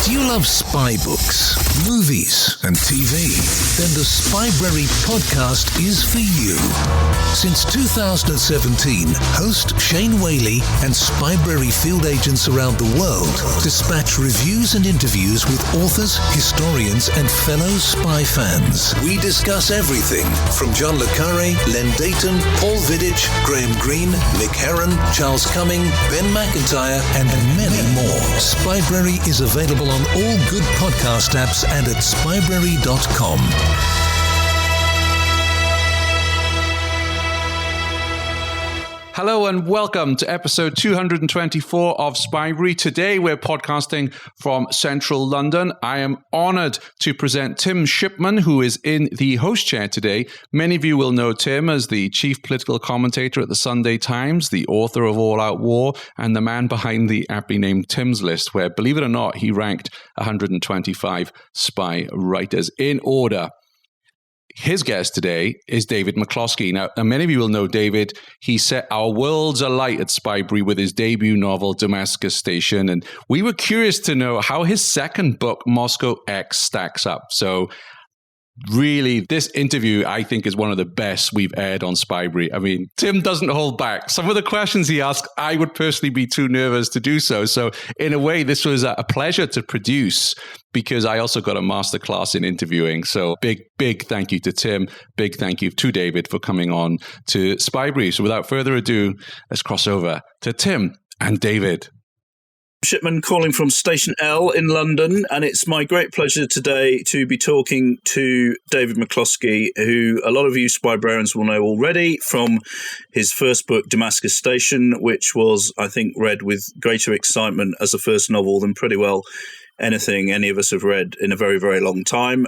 Do you love spy books, movies, and TV? Then the Spybrary podcast is for you. Since 2017, host Shane Whaley and Spybrary field agents around the world dispatch reviews and interviews with authors, historians, and fellow spy fans. We discuss everything from John le Carré, Len Dayton, Paul Viddich, Graham Greene, Nick Herron, Charles Cumming, Ben McIntyre, and many more. Spybrary is available on all good podcast apps and at spybrary.com. Hello and welcome to episode 224 of Spybrary. Today we're podcasting from central London. I am honoured to present Tim Shipman, who is in the host chair today. Many of you will know Tim as the chief political commentator at the Sunday Times, the author of All Out War, and the man behind the aptly named Tim's List, where, believe it or not, he ranked 125 spy writers in order. His guest today is David McCloskey. Now, many of you will know David. He set our worlds alight at Spybrary with his debut novel, Damascus Station. And we were curious to know how his second book, Moscow X, stacks up. So really, this interview, I think, is one of the best we've aired on Spybrary. I mean, Tim doesn't hold back. Some of the questions he asked, I would personally be too nervous to do so. So in a way, this was a pleasure to produce because I also got a masterclass in interviewing. So big thank you to Tim. Big thank you to David for coming on to Spybrary. So without further ado, let's cross over to Tim and David. Shipman calling from Station L in London, and it's my great pleasure today to be talking to David McCloskey, who a lot of you Spybrarians will know already from his first book, Damascus Station, which was, I think, read with greater excitement as a first novel than pretty well anything any of us have read in a very, very long time.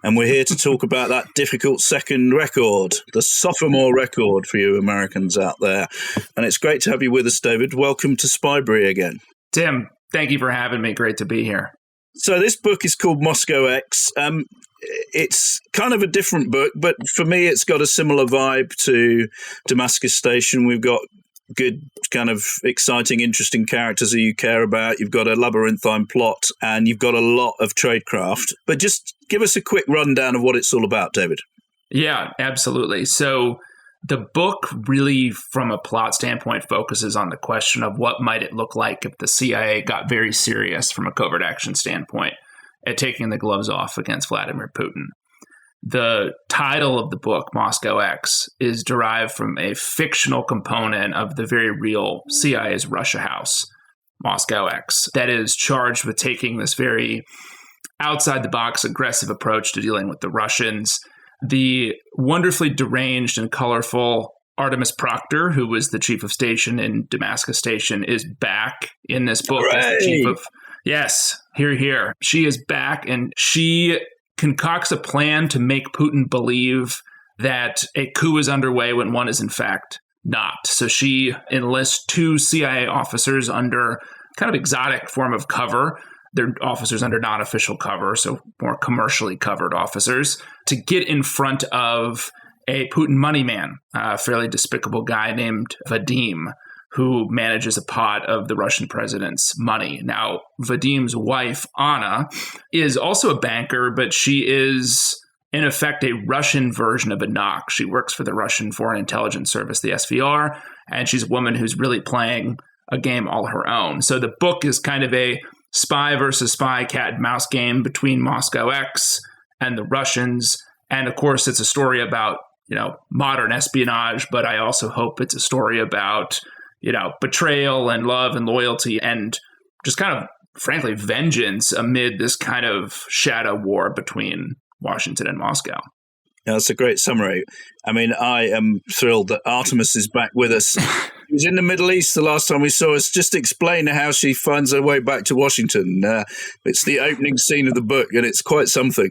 And we're here to talk about that difficult second record, the sophomore record for you Americans out there. And it's great to have you with us, David. Welcome to Spybrary again. Tim, thank you for having me. Great to be here. So this book is called Moscow X. It's kind of a different book, but for me, it's got a similar vibe to Damascus Station. We've got good, kind of exciting, interesting characters that you care about. You've got a labyrinthine plot, and you've got a lot of tradecraft. But just give us a quick rundown of what it's all about, David. Yeah, absolutely. So the book really, from a plot standpoint, focuses on the question of what might it look like if the CIA got very serious from a covert action standpoint at taking the gloves off against Vladimir Putin. The title of the book, Moscow X, is derived from a fictional component of the very real CIA's Russia House, Moscow X, that is charged with taking this very outside-the-box aggressive approach to dealing with the Russians. The wonderfully deranged and colorful Artemis Proctor, who was the chief of station in Damascus Station, is back in this book as the chief of... Yes, here. She is back, and she concocts a plan to make Putin believe that a coup is underway when one is in fact not. So she enlists two CIA officers under kind of exotic form of cover. They're officers under non-official cover, so more commercially covered officers, to get in front of a Putin money man, a fairly despicable guy named Vadim, who manages a pot of the Russian president's money. Now, Vadim's wife, Anna, is also a banker, but she is, in effect, a Russian version of Anak. She works for the Russian Foreign Intelligence Service, the SVR, and she's a woman who's really playing a game all her own. So the book is kind of a spy versus spy cat and mouse game between Moscow X and the Russians. And of course, it's a story about, modern espionage, but I also hope it's a story about, betrayal and love and loyalty and just kind of, frankly, vengeance amid this kind of shadow war between Washington and Moscow. Yeah, that's a great summary. I mean, I am thrilled that Artemis is back with us. She was in the Middle East the last time we saw us. Just explain how she finds her way back to Washington. It's the opening scene of the book, and it's quite something.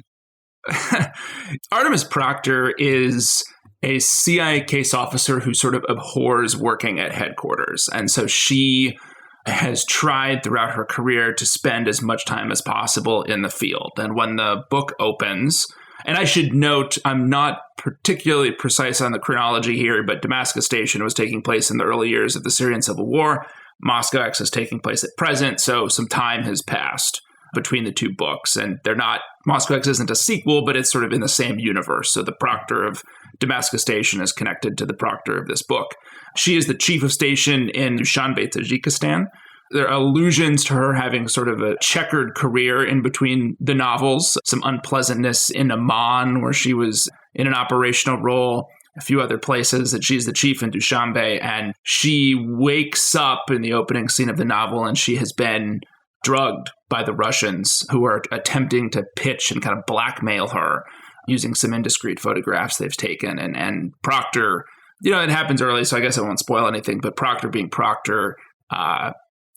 Artemis Proctor is a CIA case officer who sort of abhors working at headquarters. And so she has tried throughout her career to spend as much time as possible in the field. And when the book opens, and I should note, I'm not particularly precise on the chronology here, but Damascus Station was taking place in the early years of the Syrian civil war. Moscow X is taking place at present, so some time has passed. between the two books. And they're not, Moscow X isn't a sequel, but it's sort of in the same universe. So the Proctor of Damascus Station is connected to the Proctor of this book. She is the chief of station in Dushanbe, Tajikistan. There are allusions to her having sort of a checkered career in between the novels, some unpleasantness in Amman, where she was in an operational role, a few other places, that she's the chief in Dushanbe. And she wakes up in the opening scene of the novel and she has been drugged by the Russians, who are attempting to pitch and kind of blackmail her using some indiscreet photographs they've taken. And Proctor, it happens early, so I guess I won't spoil anything, but Proctor being Proctor,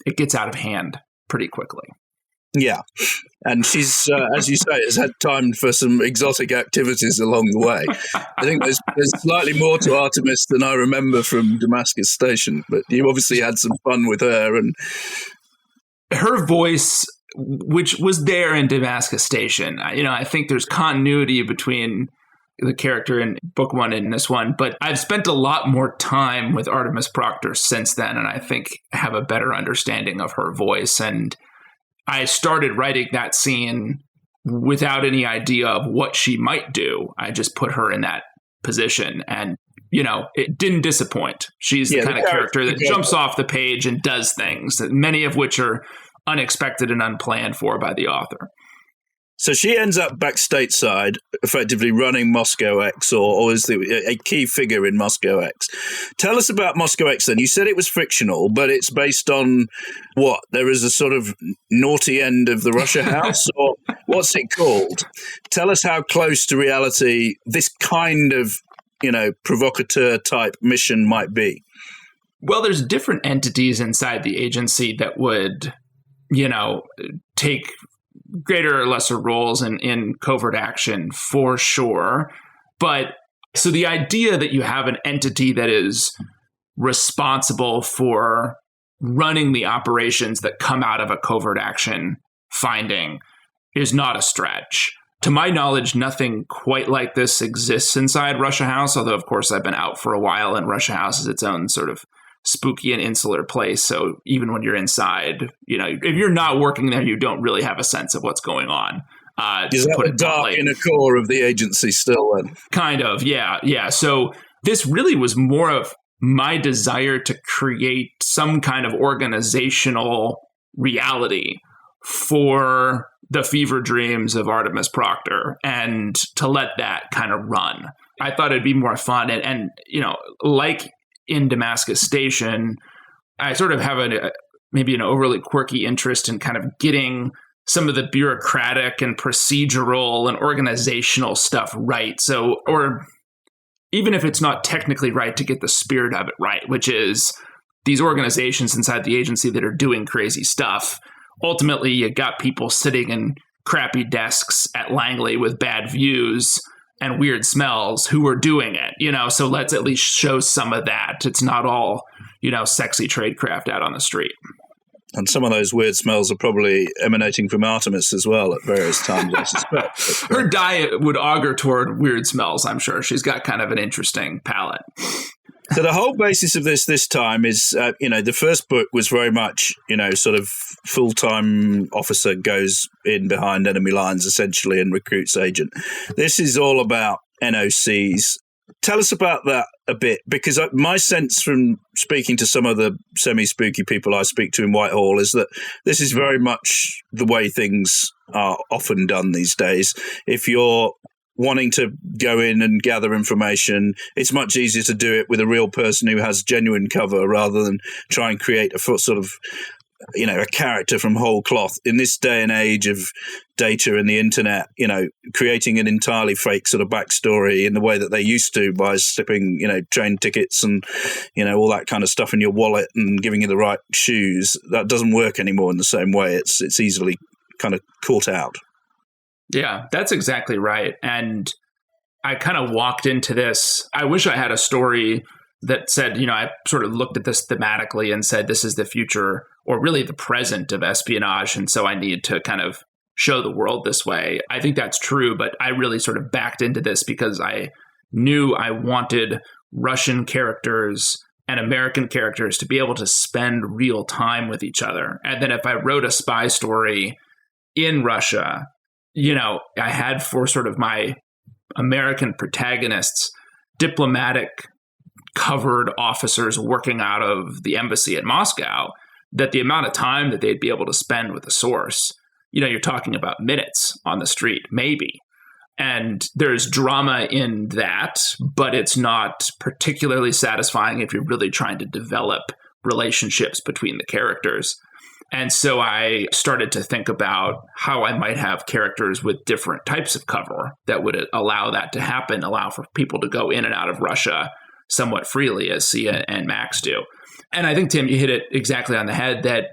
it gets out of hand pretty quickly. Yeah. And she's, as you say, has had time for some exotic activities along the way. I think there's slightly more to Artemis than I remember from Damascus Station, but you obviously had some fun with her. And her voice, which was there in Damascus Station, I think there's continuity between the character in book one and this one, but I've spent a lot more time with Artemis Proctor since then, and I think have a better understanding of her voice. And I started writing that scene without any idea of what she might do. I just put her in that position, and it didn't disappoint. She's the kind of character that jumps off the page and does things, many of which are unexpected and unplanned for by the author. So she ends up back stateside, effectively running Moscow X, or is a key figure in Moscow X. Tell us about Moscow X then. You said it was fictional, but it's based on what? There is a sort of naughty end of the Russia House, or what's it called? Tell us how close to reality this kind of, provocateur type mission might be. Well, there's different entities inside the agency that would, take greater or lesser roles in covert action for sure. But so the idea that you have an entity that is responsible for running the operations that come out of a covert action finding is not a stretch. To my knowledge, nothing quite like this exists inside Russia House, although, of course, I've been out for a while, and Russia House is its own sort of spooky and insular place. So even when you're inside, if you're not working there, you don't really have a sense of what's going on. Is that the dark inner core of the agency still then? Kind of, yeah. So this really was more of my desire to create some kind of organizational reality for the fever dreams of Artemis Proctor and to let that kind of run. I thought it'd be more fun. And like in Damascus Station, I sort of have maybe an overly quirky interest in kind of getting some of the bureaucratic and procedural and organizational stuff right. So, or even if it's not technically right, to get the spirit of it right, which is these organizations inside the agency that are doing crazy stuff. Ultimately, you got people sitting in crappy desks at Langley with bad views and weird smells who are doing it, so let's at least show some of that. It's not all, sexy tradecraft out on the street. And some of those weird smells are probably emanating from Artemis as well at various times, I suspect. Her diet would augur toward weird smells, I'm sure. She's got kind of an interesting palate. So the whole basis of this time is, the first book was very much, sort of full-time officer goes in behind enemy lines, essentially, and recruits agent. This is all about NOCs. Tell us about that a bit, because my sense from speaking to some of the semi-spooky people I speak to in Whitehall is that this is very much the way things are often done these days. If you're wanting to go in and gather information, it's much easier to do it with a real person who has genuine cover rather than try and create a sort of, a character from whole cloth. In this day and age of data and the internet, creating an entirely fake sort of backstory in the way that they used to by slipping, train tickets and, all that kind of stuff in your wallet and giving you the right shoes, that doesn't work anymore in the same way. It's easily kind of caught out. Yeah, that's exactly right. And I kind of walked into this. I wish I had a story that said, I sort of looked at this thematically and said, this is the future or really the present of espionage. And so I need to kind of show the world this way. I think that's true, but I really sort of backed into this because I knew I wanted Russian characters and American characters to be able to spend real time with each other. And then if I wrote a spy story in Russia, I had for sort of my American protagonists, diplomatic covered officers working out of the embassy at Moscow, that the amount of time that they'd be able to spend with a source, you're talking about minutes on the street, maybe. And there's drama in that, but it's not particularly satisfying if you're really trying to develop relationships between the characters. And so I started to think about how I might have characters with different types of cover that would allow that to happen, allow for people to go in and out of Russia somewhat freely, as Sia and Max do. And I think, Tim, you hit it exactly on the head that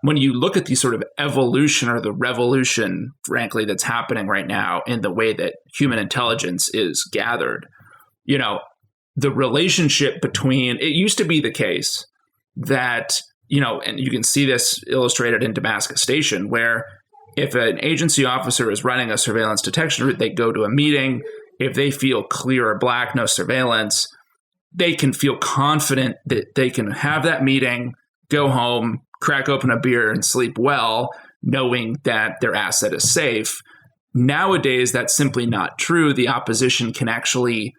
when you look at the sort of evolution or the revolution, frankly, that's happening right now in the way that human intelligence is gathered, the relationship between, it used to be the case that, and you can see this illustrated in Damascus Station, where if an agency officer is running a surveillance detection route, they go to a meeting. If they feel clear or black, no surveillance, they can feel confident that they can have that meeting, go home, crack open a beer and sleep well, knowing that their asset is safe. Nowadays, that's simply not true. The opposition can actually,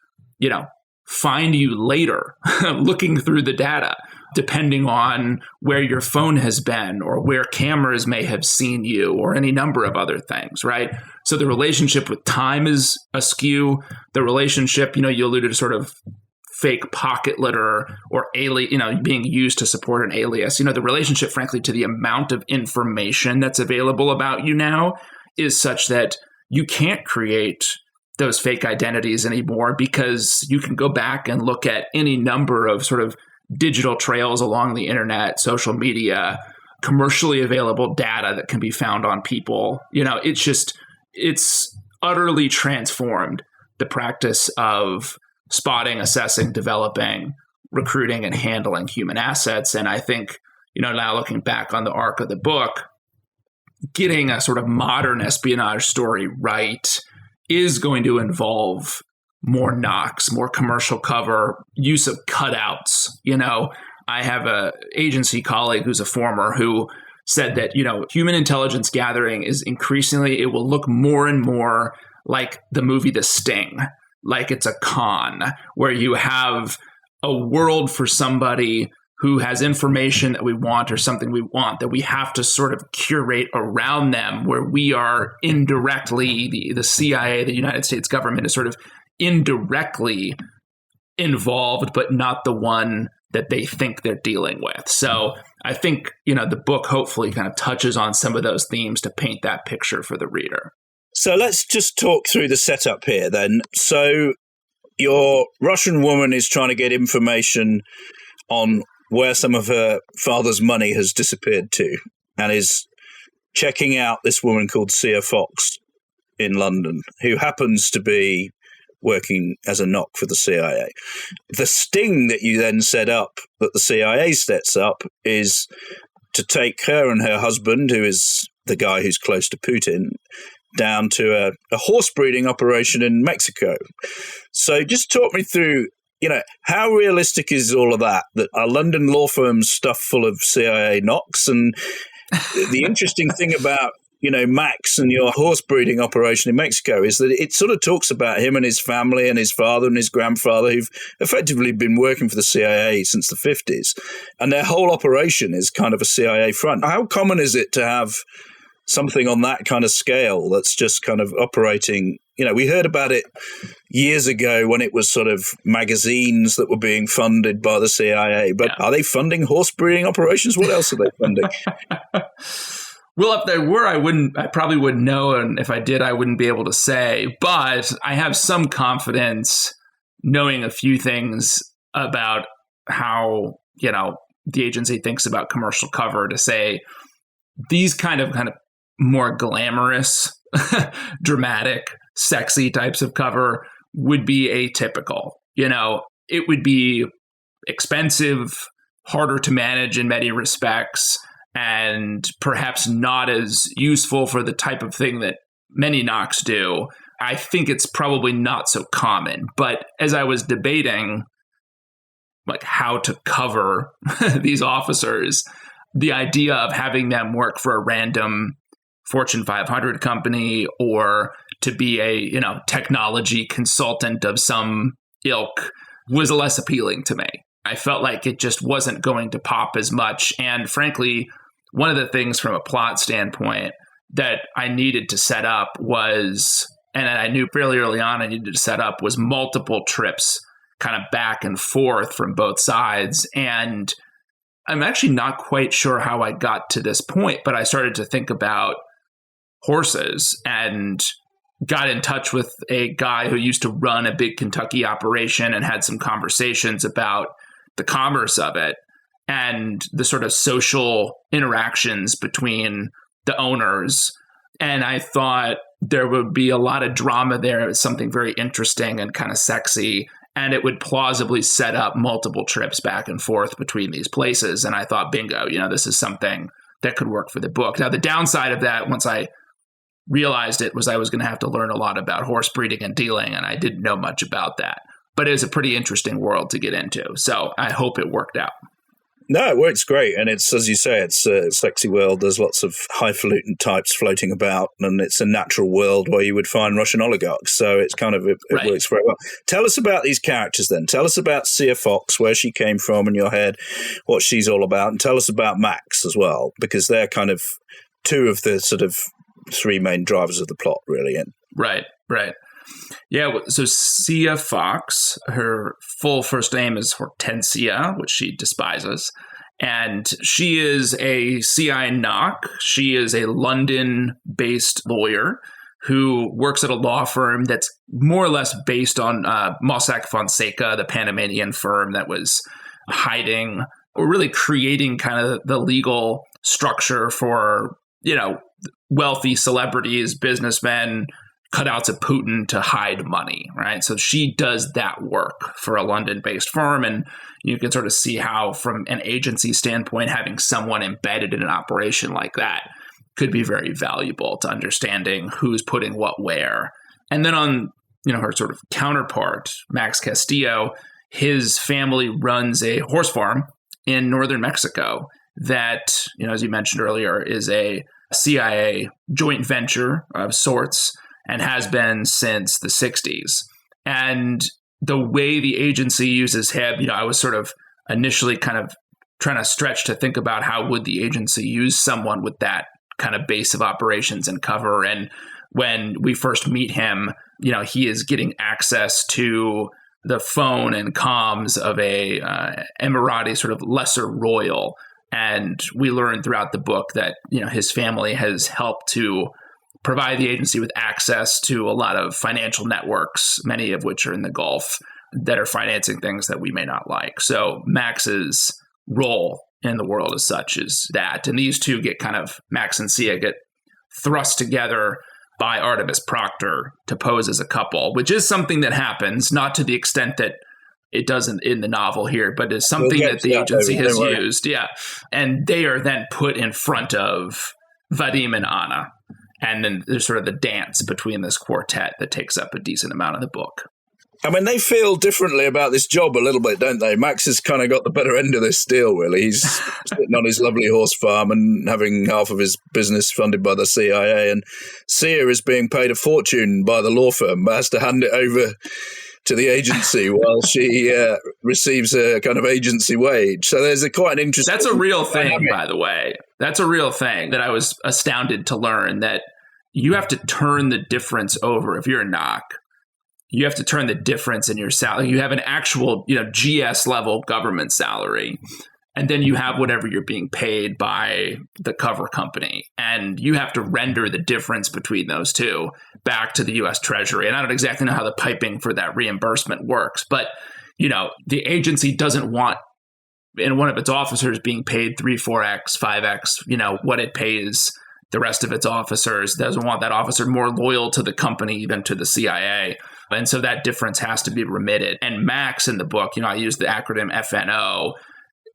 find you later looking through the data, depending on where your phone has been or where cameras may have seen you or any number of other things, right? So the relationship with time is askew. The relationship, you alluded to sort of fake pocket litter or being used to support an alias. The relationship, frankly, to the amount of information that's available about you now is such that you can't create those fake identities anymore, because you can go back and look at any number of sort of digital trails along the internet, social media, commercially available data that can be found on people. It's utterly transformed the practice of spotting, assessing, developing, recruiting, and handling human assets. And I think, now looking back on the arc of the book, getting a sort of modern espionage story right is going to involve more knocks, more commercial cover, use of cutouts. I have a agency colleague who's a former who said that, human intelligence gathering is increasingly, it will look more and more like the movie The Sting, like it's a con where you have a world for somebody who has information that we want or something we want that we have to sort of curate around them, where we are indirectly, the CIA, the United States government is sort of indirectly involved, but not the one that they think they're dealing with. So I think, the book hopefully kind of touches on some of those themes to paint that picture for the reader. So let's just talk through the setup here then. So your Russian woman is trying to get information on where some of her father's money has disappeared to, and is checking out this woman called Sia Fox in London, who happens to be working as a knock for the CIA. The sting that you then set up, that the CIA sets up, is to take her and her husband, who is the guy who's close to Putin, down to a horse breeding operation in Mexico. So just talk me through, how realistic is all of that a London law firm's stuffed full of CIA knocks? And the interesting thing about, Max and your horse breeding operation in Mexico is that it sort of talks about him and his family and his father and his grandfather, who've effectively been working for the CIA since the 50s. And their whole operation is kind of a CIA front. How common is it to have something on that kind of scale that's just kind of operating? We heard about it years ago when it was sort of magazines that were being funded by the CIA, but Are they funding horse breeding operations? What else are they funding? Well, if they were, I probably wouldn't know. And if I did, I wouldn't be able to say, but I have some confidence knowing a few things about how, the agency thinks about commercial cover, to say these kind of more glamorous, dramatic, sexy types of cover would be atypical. It would be expensive, harder to manage in many respects, and perhaps not as useful for the type of thing that many knocks do. I think it's probably not so common. But as I was debating how to cover these officers, the idea of having them work for a random Fortune 500 company or to be a, technology consultant of some ilk was less appealing to me. I felt like it just wasn't going to pop as much. And frankly, one of the things from a plot standpoint that I needed to set up was, and I knew fairly early on I needed to set up, was multiple trips kind of back and forth from both sides. And I'm actually not quite sure how I got to this point, but I started to think about horses and got in touch with a guy who used to run a big Kentucky operation and had some conversations about the commerce of it and the sort of social interactions between the owners. And I thought there would be a lot of drama there, something very interesting and kind of sexy. And it would plausibly set up multiple trips back and forth between these places. And I thought, bingo, this is something that could work for the book. Now, the downside of that, once I realized it, was I was going to have to learn a lot about horse breeding and dealing. And I didn't know much about that. But it was a pretty interesting world to get into. So I hope it worked out. No, it works great. And it's, as you say, it's a sexy world. There's lots of highfalutin types floating about, and it's a natural world where you would find Russian oligarchs. So it's kind of, it works very well. Tell us about these characters then. Tell us about Sia Fox, where she came from in your head, what she's all about. And tell us about Max as well, because they're kind of two of the sort of three main drivers of the plot, really. Right. Yeah, so Sia Fox, her full first name is Hortensia, which she despises. And she is a CI knock. She is a London-based lawyer who works at a law firm that's more or less based on Mossack Fonseca, the Panamanian firm that was hiding or really creating kind of the legal structure for, wealthy celebrities, businessmen, cutouts of Putin to hide money, right? So she does that work for a London-based firm. And you can sort of see how, from an agency standpoint, having someone embedded in an operation like that could be very valuable to understanding who's putting what where. And then on, her sort of counterpart, Max Castillo, his family runs a horse farm in northern Mexico that, as you mentioned earlier, is a CIA joint venture of sorts, and has been since the 60s. And the way the agency uses him, I was sort of initially kind of trying to stretch to think about how would the agency use someone with that kind of base of operations and cover. And when we first meet him, he is getting access to the phone and comms of a Emirati sort of lesser royal. And we learn throughout the book that, his family has helped to provide the agency with access to a lot of financial networks, many of which are in the Gulf, that are financing things that we may not like. So Max's role in the world as such is that. And these two Max and Sia get thrust together by Artemis Proctor to pose as a couple, which is something that happens, not to the extent that it doesn't in the novel here, but is something that the agency has used. Yeah. And they are then put in front of Vadim and Anna. And then there's sort of the dance between this quartet that takes up a decent amount of the book. I mean, they feel differently about this job a little bit, don't they? Max has kind of got the better end of this deal, really. He's sitting on his lovely horse farm and having half of his business funded by the CIA. And Sia is being paid a fortune by the law firm, but has to hand it over to the agency while she receives a kind of agency wage. So there's quite an interesting... That's a real thing, by the way. That's a real thing that I was astounded to learn, that you have to turn the difference over. If you're a knock, you have to turn the difference in your salary. You have an actual, GS level government salary, and then you have whatever you're being paid by the cover company. And you have to render the difference between those two back to the U.S. Treasury. And I don't exactly know how the piping for that reimbursement works, but, the agency doesn't want in one of its officers being paid 3, 4x, 5x, what it pays the rest of its officers. Doesn't want that officer more loyal to the company than to the CIA. And so that difference has to be remitted. And Max in the book, I use the acronym FNO.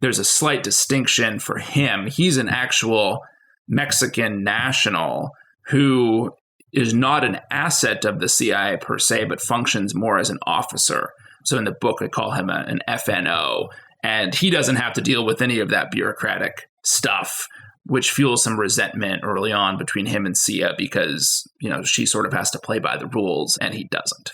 There's a slight distinction for him. He's an actual Mexican national who is not an asset of the CIA per se, but functions more as an officer. So in the book, I call him an FNO. And he doesn't have to deal with any of that bureaucratic stuff. which fuels some resentment early on between him and Sia because, she sort of has to play by the rules and he doesn't.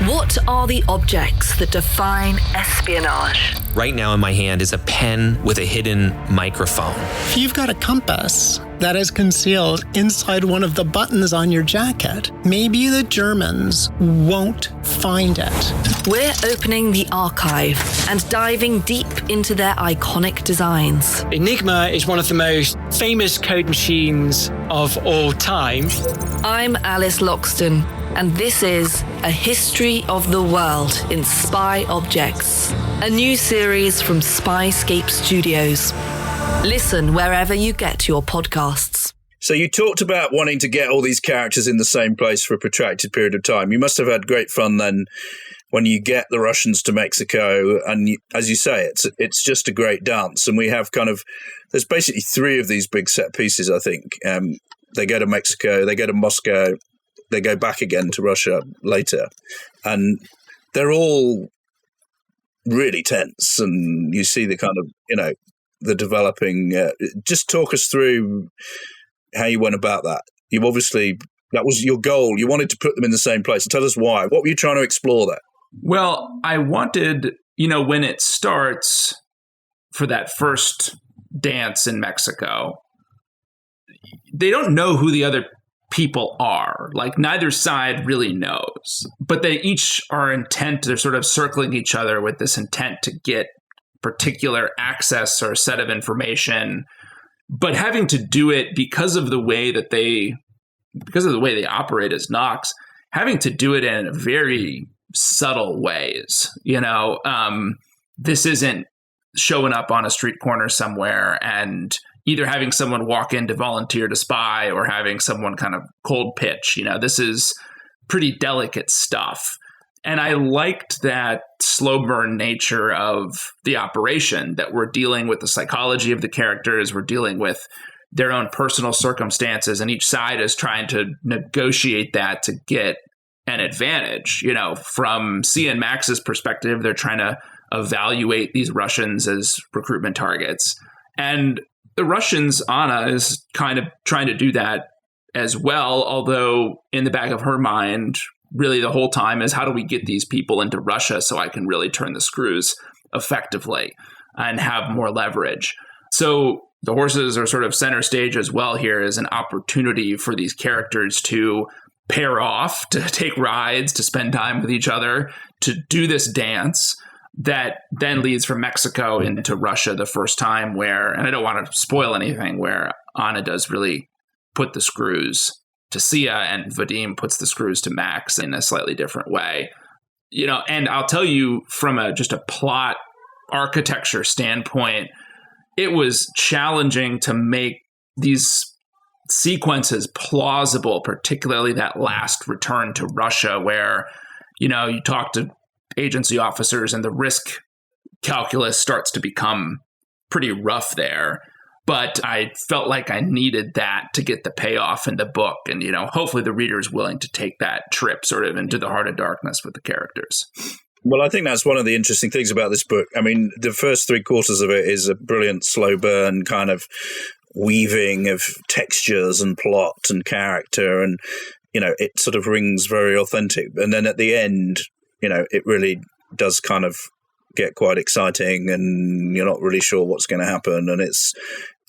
What are the objects that define espionage? Right now in my hand is a pen with a hidden microphone. If you've got a compass that is concealed inside one of the buttons on your jacket, maybe the Germans won't find it. We're opening the archive and diving deep into their iconic designs. Enigma is one of the most famous code machines of all time. I'm Alice Loxton, and this is A History of the World in Spy Objects, a new series from Spyscape Studios. Listen wherever you get your podcasts. So you talked about wanting to get all these characters in the same place for a protracted period of time. You must have had great fun then when you get the Russians to Mexico. And as you say, it's just a great dance. And we have there's basically three of these big set pieces, I think. They go to Mexico, they go to Moscow, they go back again to Russia later. And they're all really tense. And you see the the developing. Just talk us through how you went about that. You obviously, that was your goal. You wanted to put them in the same place. Tell us why. What were you trying to explore there? Well, I wanted, when it starts for that first dance in Mexico, they don't know who the other people are. Like, neither side really knows, but they each are intent. They're sort of circling each other with this intent to get particular access or a set of information, but having to do it because of the way they operate as Nox, having to do it in very subtle ways. This isn't showing up on a street corner somewhere and either having someone walk in to volunteer to spy or having someone kind of cold pitch. This is pretty delicate stuff. And I liked that slow burn nature of the operation, that we're dealing with the psychology of the characters, we're dealing with their own personal circumstances, and each side is trying to negotiate that to get an advantage. From Sia and Max's perspective, they're trying to evaluate these Russians as recruitment targets. And the Russians, Anna, is kind of trying to do that as well, although in the back of her mind, really the whole time is, how do we get these people into Russia so I can really turn the screws effectively and have more leverage? So the horses are sort of center stage as well here as an opportunity for these characters to pair off, to take rides, to spend time with each other, to do this dance that then leads from Mexico into Russia the first time where, and I don't want to spoil anything, where Anna does really put the screws to Sia and Vadim puts the screws to Max in a slightly different way. And I'll tell you from just a plot architecture standpoint, it was challenging to make these sequences plausible, particularly that last return to Russia where, you talk to agency officers and the risk calculus starts to become pretty rough there. But I felt like I needed that to get the payoff in the book. And, hopefully the reader is willing to take that trip sort of into the heart of darkness with the characters. Well, I think that's one of the interesting things about this book. I mean, the first 3/4 of it is a brilliant slow burn kind of weaving of textures and plot and character. And, it sort of rings very authentic. And then at the end, it really does kind of get quite exciting and you're not really sure what's going to happen. And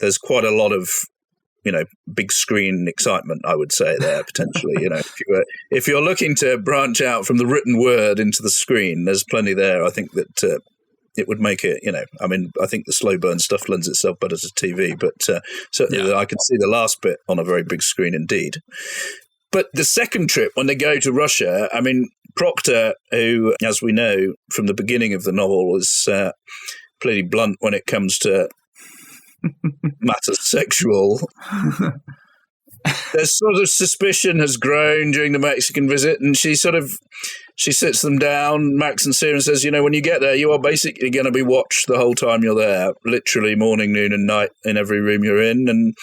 there's quite a lot of, big screen excitement, I would say, there potentially. If you're looking to branch out from the written word into the screen, there's plenty there. I think that it would make it, I think the slow burn stuff lends itself better to TV, but certainly I can see the last bit on a very big screen indeed. But the second trip, when they go to Russia, Proctor, who, as we know from the beginning of the novel, is pretty blunt when it comes to matters sexual. There's sort of suspicion has grown during the Mexican visit, and she sort of she sits them down, Max and Sierra, and says, when you get there, you are basically going to be watched the whole time you're there, literally morning, noon, and night in every room you're in. And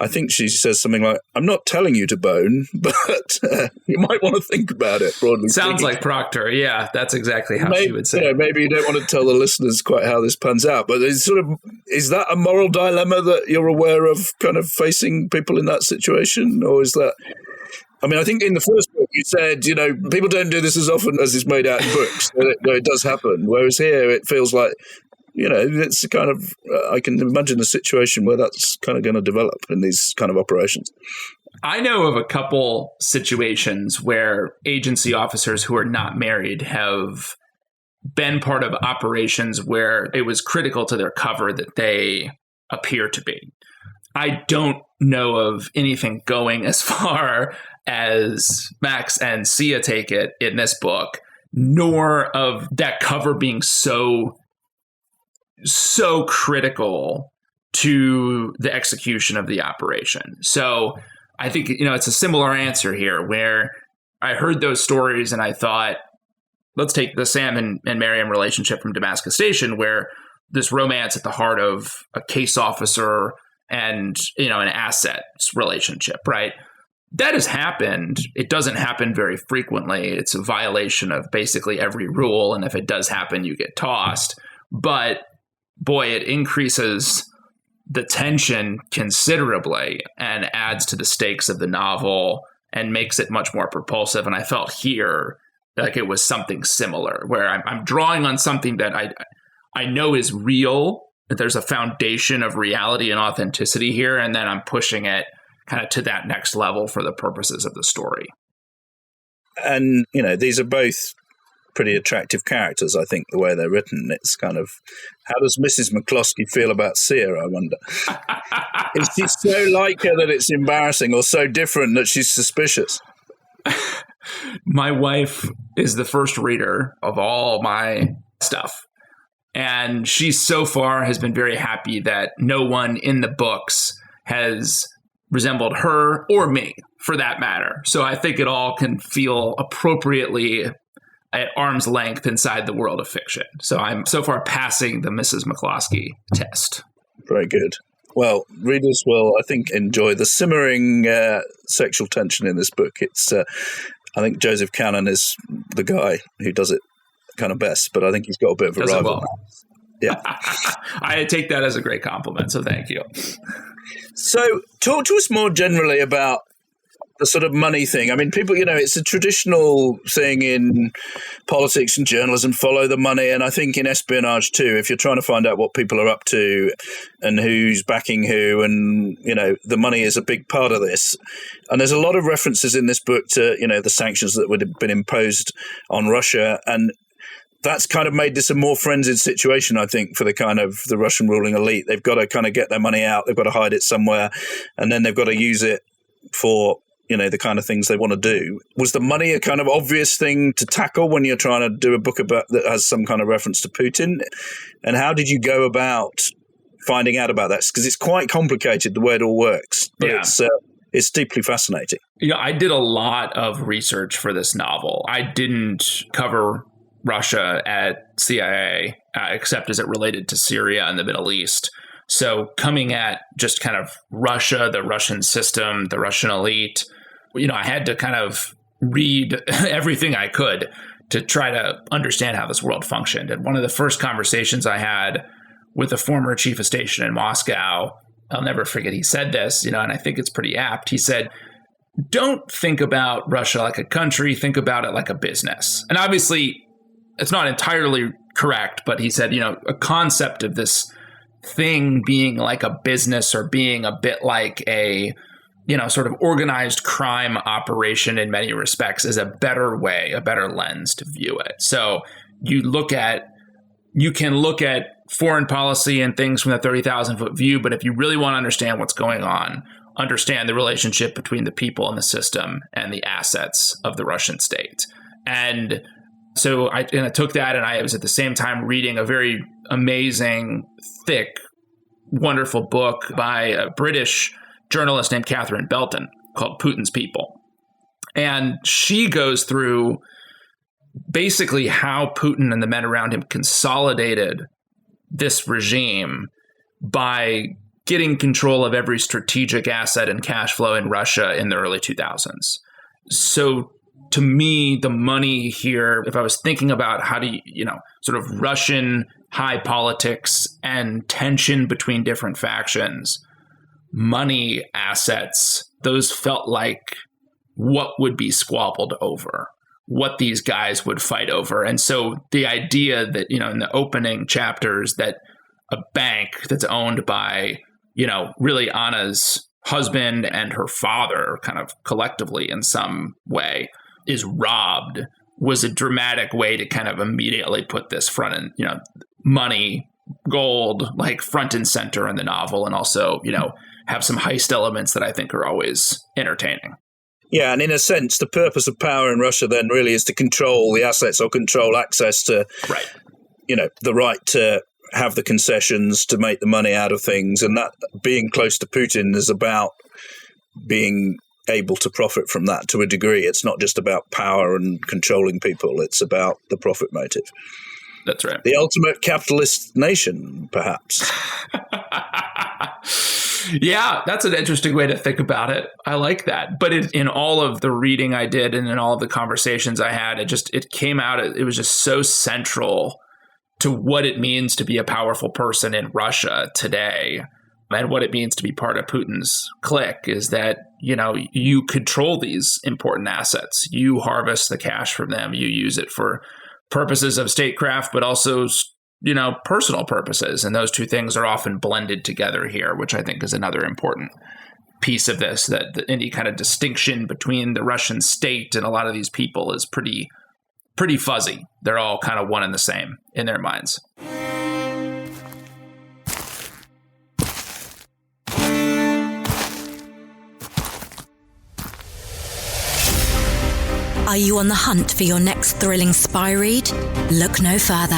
I think she says something like, I'm not telling you to bone, but you might want to think about it, broadly Sounds speaking. like Proctor. Yeah, that's exactly how she would say it. Maybe you don't want to tell the listeners quite how this pans out, but is that a moral dilemma that you're aware of kind of facing people in that situation? Or is that... I mean, I think in the first book you said, people don't do this as often as is made out in books. It does happen. Whereas here it feels like, it's kind of, I can imagine a situation where that's kind of going to develop in these kind of operations. I know of a couple situations where agency officers who are not married have been part of operations where it was critical to their cover that they appear to be. I don't know of anything going as far as Max and Sia take it in this book, nor of that cover being so critical to the execution of the operation. So I think, it's a similar answer here where I heard those stories and I thought, let's take the Sam and Miriam relationship from Damascus Station, where this romance at the heart of a case officer and, an assets relationship, right? That has happened. It doesn't happen very frequently. It's a violation of basically every rule. And if it does happen, you get tossed. But boy, it increases the tension considerably and adds to the stakes of the novel and makes it much more propulsive. And I felt here like it was something similar, where I'm drawing on something that I know is real, that there's a foundation of reality and authenticity here, and then I'm pushing it kind of to that next level for the purposes of the story. And, these are both pretty attractive characters, I think, the way they're written. It's kind of, how does Mrs. McCloskey feel about Sia, I wonder? Is she so like her that it's embarrassing, or so different that she's suspicious? My wife is the first reader of all my stuff. And she so far has been very happy that no one in the books has resembled her or me, for that matter. So I think it all can feel appropriately at arm's length inside the world of fiction. So I'm so far passing the Mrs. McCloskey test. Very good. Well, readers will, I think, enjoy the simmering sexual tension in this book. It's, I think Joseph Cannon is the guy who does it kind of best, but I think he's got a bit of a rival. Well. Yeah. I take that as a great compliment, so thank you. So talk to us more generally about the sort of money thing. I mean, people, it's a traditional thing in politics and journalism, follow the money. And I think in espionage too, if you're trying to find out what people are up to and who's backing who, and, the money is a big part of this. And there's a lot of references in this book to, the sanctions that would have been imposed on Russia. And that's kind of made this a more frenzied situation, I think, for the Russian ruling elite. They've got to kind of get their money out. They've got to hide it somewhere. And then they've got to use it for, the kind of things they want to do. Was the money a kind of obvious thing to tackle when you're trying to do a book about that has some kind of reference to Putin? And how did you go about finding out about that? Because it's quite complicated the way it all works. But it's deeply fascinating. I did a lot of research for this novel. I didn't cover Russia at CIA, except as it related to Syria and the Middle East. So coming at just kind of Russia, the Russian system, the Russian elite, I had to kind of read everything I could to try to understand how this world functioned. And one of the first conversations I had with a former chief of station in Moscow, I'll never forget, he said this, and I think it's pretty apt. He said, don't think about Russia like a country, think about it like a business. And obviously, it's not entirely correct, but he said, a concept of this thing being like a business or being a bit like a, sort of organized crime operation in many respects is a better way, a better lens to view it. So you can look at foreign policy and things from the 30,000 foot view, but if you really want to understand what's going on, understand the relationship between the people in the system and the assets of the Russian state. And so I took that, and I was at the same time reading a very amazing, thick, wonderful book by a British journalist named Catherine Belton called Putin's People. And she goes through basically how Putin and the men around him consolidated this regime by getting control of every strategic asset and cash flow in Russia in the early 2000s. So to me, the money here, if I was thinking about how do you know, sort of Russian high politics and tension between different factions, money, assets, those felt like what would be squabbled over, what these guys would fight over. And so the idea that, you know, in the opening chapters that a bank that's owned by, you know, really Anna's husband and her father kind of collectively in some way is robbed was a dramatic way to kind of immediately put this front and, you know, money, gold, like front and center in the novel, and also, you know, have some heist elements that I think are always entertaining. Yeah, and in a sense, the purpose of power in Russia then really is to control the assets or control access to, you know, the right to have the concessions, to make the money out of things. And that being close to Putin is about being able to profit from that to a degree. It's not just about power and controlling people. It's about the profit motive. That's right. The ultimate capitalist nation, perhaps. Yeah, that's an interesting way to think about it. I like that. But in all of the reading I did and in all of the conversations I had, it came out, it was just so central to what it means to be a powerful person in Russia today and what it means to be part of Putin's clique is that, you know, you control these important assets. You harvest the cash from them. You use it for purposes of statecraft, but also, you know, personal purposes. And those two things are often blended together here, which I think is another important piece of this, that any kind of distinction between the Russian state and a lot of these people is pretty fuzzy. They're all kind of one and the same in their minds. Are you on the hunt for your next thrilling spy read? Look no further.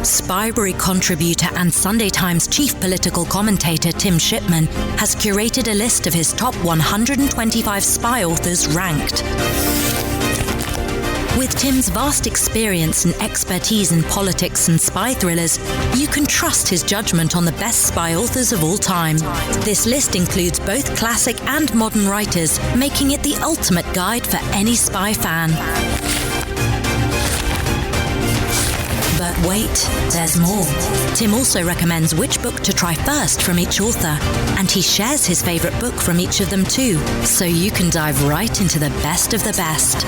Spybrary contributor and Sunday Times chief political commentator Tim Shipman has curated a list of his top 125 spy authors ranked. With Tim's vast experience and expertise in politics and spy thrillers, you can trust his judgment on the best spy authors of all time. This list includes both classic and modern writers, making it the ultimate guide for any spy fan. But wait, there's more. Tim also recommends which book to try first from each author, and he shares his favorite book from each of them too, so you can dive right into the best of the best.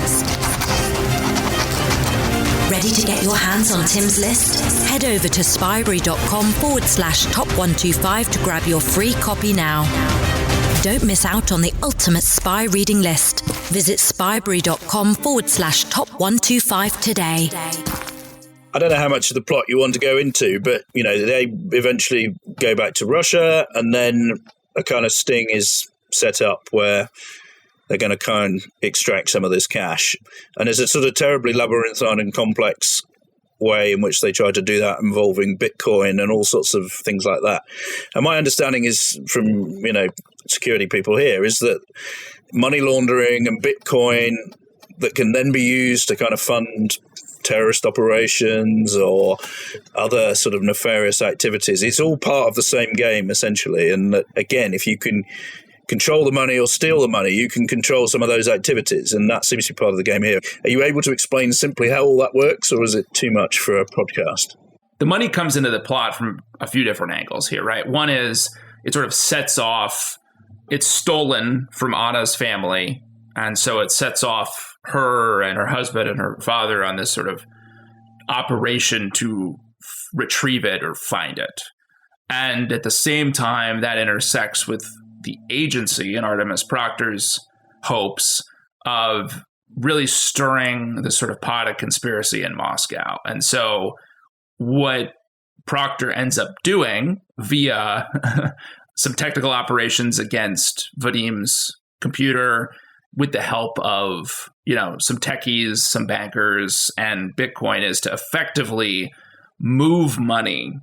Ready to get your hands on Tim's list? Head over to spybrary.com/top125 to grab your free copy now. Don't miss out on the ultimate spy reading list. Visit spybrary.com/top125 today. I don't know how much of the plot you want to go into, but, you know, they eventually go back to Russia, and then a kind of sting is set up where they're going to kind of extract some of this cash. And there's a sort of terribly labyrinthine and complex way in which they try to do that, involving Bitcoin and all sorts of things like that. And my understanding is from, you know, security people here is that money laundering and Bitcoin that can then be used to kind of fund terrorist operations or other sort of nefarious activities, it's all part of the same game, essentially. And that, again, if you can control the money or steal the money, you can control some of those activities, and that seems to be part of the game here. Are you able to explain simply how all that works, or is it too much for a podcast? The money comes into the plot from a few different angles here, right? One is it sort of sets off, it's stolen from Anna's family, and so it sets off her and her husband and her father on this sort of operation to retrieve it or find it. And at the same time, that intersects with the agency in Artemis Proctor's hopes of really stirring this sort of pot of conspiracy in Moscow. And so what Proctor ends up doing via some technical operations against Vadim's computer with the help of, you know, some techies, some bankers, and Bitcoin is to effectively move money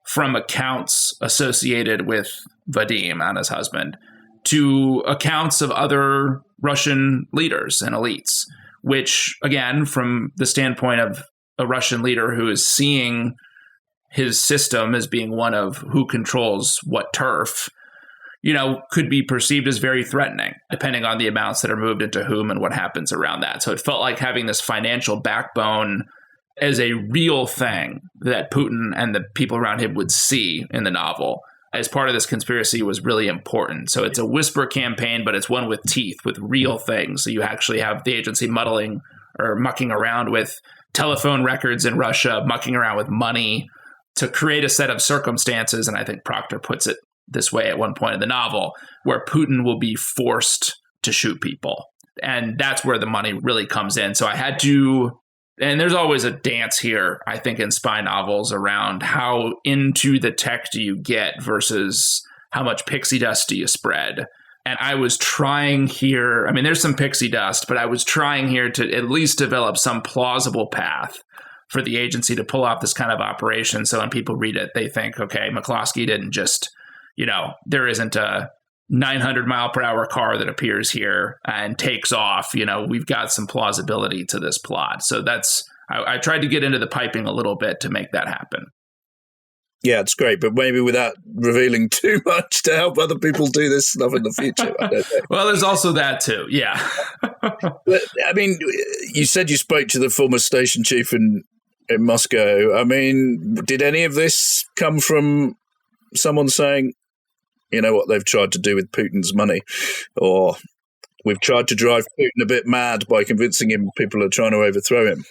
from accounts associated with Vadim, Anna's husband, to accounts of other Russian leaders and elites, which, again, from the standpoint of a Russian leader who is seeing his system as being one of who controls what turf, could be perceived as very threatening, depending on the amounts that are moved into whom and what happens around that. So it felt like having this financial backbone as a real thing that Putin and the people around him would see in the novel as part of this conspiracy was really important. So it's a whisper campaign, but it's one with teeth, with real things. So you actually have the agency mucking around with telephone records in Russia, mucking around with money to create a set of circumstances. And I think Proctor puts it this way at one point in the novel, where Putin will be forced to shoot people. And that's where the money really comes in. So I had to, and there's always a dance here, I think, in spy novels around how into the tech do you get versus how much pixie dust do you spread. And I was trying here, there's some pixie dust, but I was trying here to at least develop some plausible path for the agency to pull off this kind of operation. So when people read it, they think, okay, McCloskey didn't just, there isn't a 900 mile per hour car that appears here and takes off. We've got some plausibility to this plot. So I tried to get into the piping a little bit to make that happen. Yeah, it's great, but maybe without revealing too much to help other people do this stuff in the future. I don't know. Well, there's also that too. Yeah. But, you said you spoke to the former station chief in Moscow. Did any of this come from someone saying, you know what they've tried to do with Putin's money, or we've tried to drive Putin a bit mad by convincing him people are trying to overthrow him?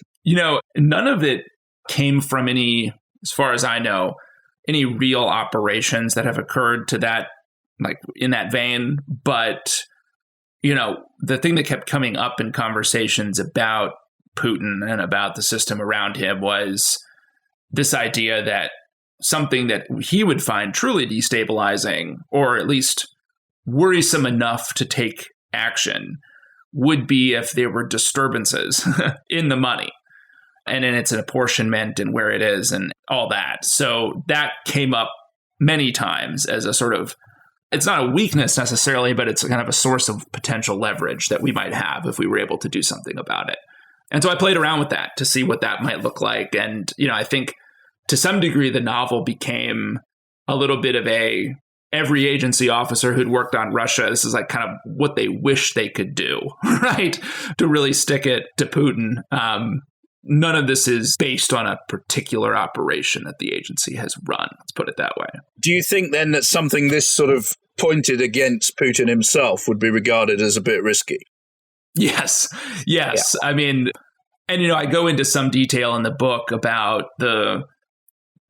None of it came from any, as far as I know, any real operations that have occurred to that, like in that vein. But, the thing that kept coming up in conversations about Putin and about the system around him was this idea that something that he would find truly destabilizing, or at least worrisome enough to take action, would be if there were disturbances in the money and in its apportionment and where it is and all that. So that came up many times as a sort of, it's not a weakness necessarily, but it's kind of a source of potential leverage that we might have if we were able to do something about it. And so I played around with that to see what that might look like. And, I think to some degree, the novel became a little bit of every agency officer who'd worked on Russia, this is like kind of what they wish they could do, right? To really stick it to Putin. None of this is based on a particular operation that the agency has run. Let's put it that way. Do you think then that something this sort of pointed against Putin himself would be regarded as a bit risky? Yes. Yeah. I go into some detail in the book about the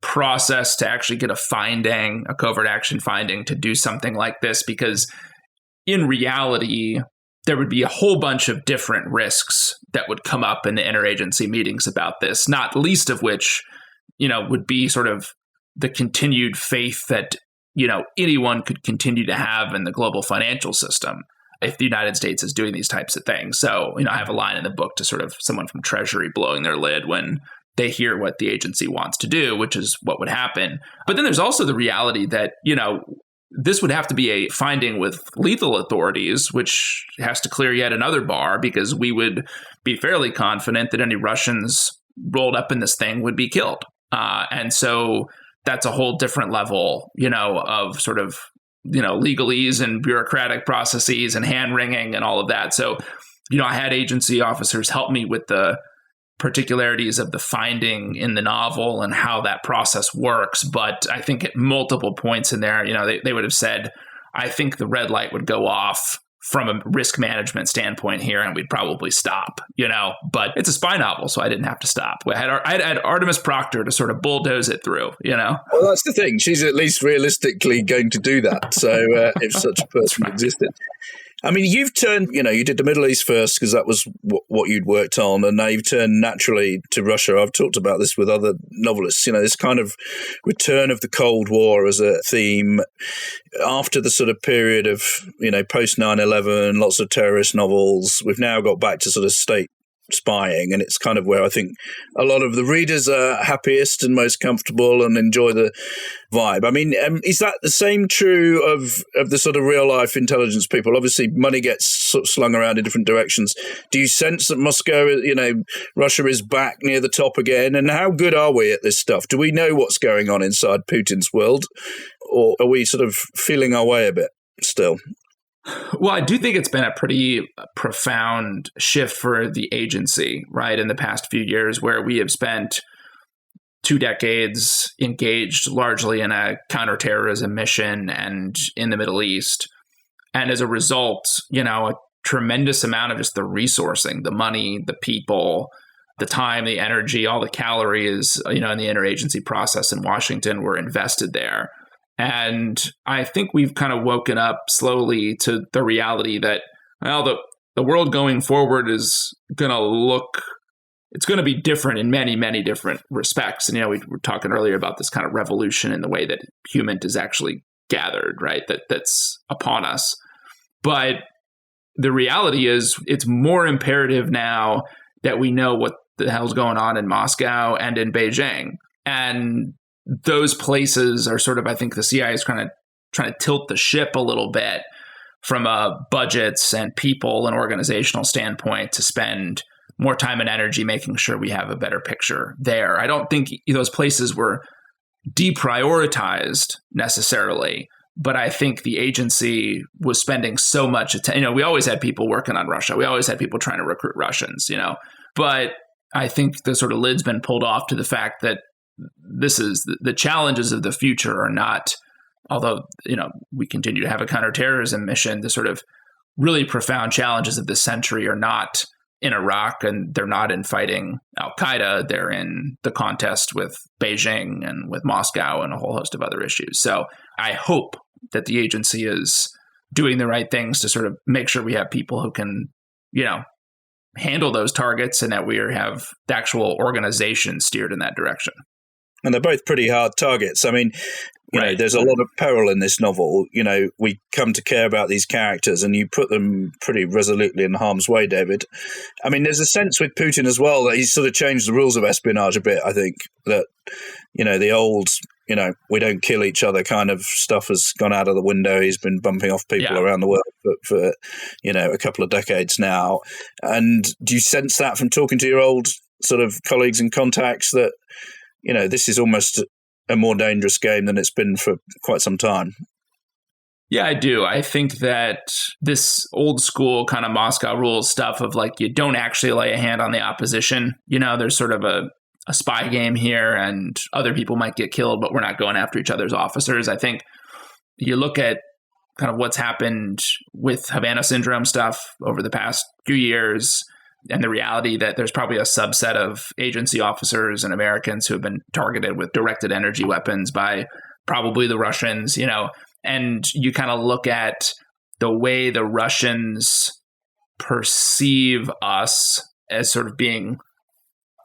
process to actually get a covert action finding to do something like this, because in reality, there would be a whole bunch of different risks that would come up in the interagency meetings about this, not least of which, would be sort of the continued faith that, anyone could continue to have in the global financial system if the United States is doing these types of things. So, I have a line in the book to sort of someone from Treasury blowing their lid when they hear what the agency wants to do, which is what would happen. But then there's also the reality that, this would have to be a finding with lethal authorities, which has to clear yet another bar, because we would be fairly confident that any Russians rolled up in this thing would be killed. And so that's a whole different level, of sort of, legalese and bureaucratic processes and hand-wringing and all of that. So, I had agency officers help me with the particularities of the finding in the novel and how that process works. But I think at multiple points in there, they would have said, I think the red light would go off from a risk management standpoint here, and we'd probably stop, but it's a spy novel, so I didn't have to stop. I had Artemis Proctor to sort of bulldoze it through, Well, that's the thing. She's at least realistically going to do that. So if such a person existed. You've turned, you did the Middle East first because that was what you'd worked on, and now you've turned naturally to Russia. I've talked about this with other novelists, this kind of return of the Cold War as a theme after the sort of period of, post 9/11, lots of terrorist novels. We've now got back to sort of state spying, and it's kind of where I think a lot of the readers are happiest and most comfortable and enjoy the vibe. I mean, is that the same true of the sort of real life intelligence people? Obviously, money gets sort of slung around in different directions. Do you sense that Moscow, Russia is back near the top again? And how good are we at this stuff? Do we know what's going on inside Putin's world, or are we sort of feeling our way a bit still? Well, I do think it's been a pretty profound shift for the agency, right, in the past few years, where we have spent 2 decades engaged largely in a counterterrorism mission and in the Middle East. And as a result, a tremendous amount of just the resourcing, the money, the people, the time, the energy, all the calories, in the interagency process in Washington were invested there. And I think we've kind of woken up slowly to the reality that, the world going forward is going to it's going to be different in many, many different respects. And, we were talking earlier about this kind of revolution in the way that human is actually gathered, right? That's upon us. But the reality is it's more imperative now that we know what the hell's going on in Moscow and in Beijing. And those places are sort of, I think the CIA is kind of trying to tilt the ship a little bit from a budgets and people and organizational standpoint to spend more time and energy making sure we have a better picture there. I don't think those places were deprioritized necessarily, but I think the agency was spending so much attention. We always had people working on Russia. We always had people trying to recruit Russians, but I think the sort of lid's been pulled off to the fact that this is the challenges of the future are not, although, we continue to have a counterterrorism mission, the sort of really profound challenges of this century are not in Iraq, and they're not in fighting al-Qaeda. They're in the contest with Beijing and with Moscow and a whole host of other issues. So I hope that the agency is doing the right things to sort of make sure we have people who can, handle those targets, and that we have the actual organization steered in that direction. And they're both pretty hard targets. I mean, there's a lot of peril in this novel. We come to care about these characters, and you put them pretty resolutely in harm's way, David. I mean, there's a sense with Putin as well that he's sort of changed the rules of espionage a bit, I think, that, the old, we don't kill each other kind of stuff has gone out of the window. He's been bumping off people around the world for a couple of decades now. And do you sense that from talking to your old sort of colleagues and contacts that, this is almost a more dangerous game than it's been for quite some time? Yeah, I do. I think that this old school kind of Moscow rules stuff of you don't actually lay a hand on the opposition. There's sort of a spy game here, and other people might get killed, but we're not going after each other's officers. I think you look at kind of what's happened with Havana syndrome stuff over the past few years, and the reality that there's probably a subset of agency officers and Americans who have been targeted with directed energy weapons by probably the Russians, and you kind of look at the way the Russians perceive us as sort of being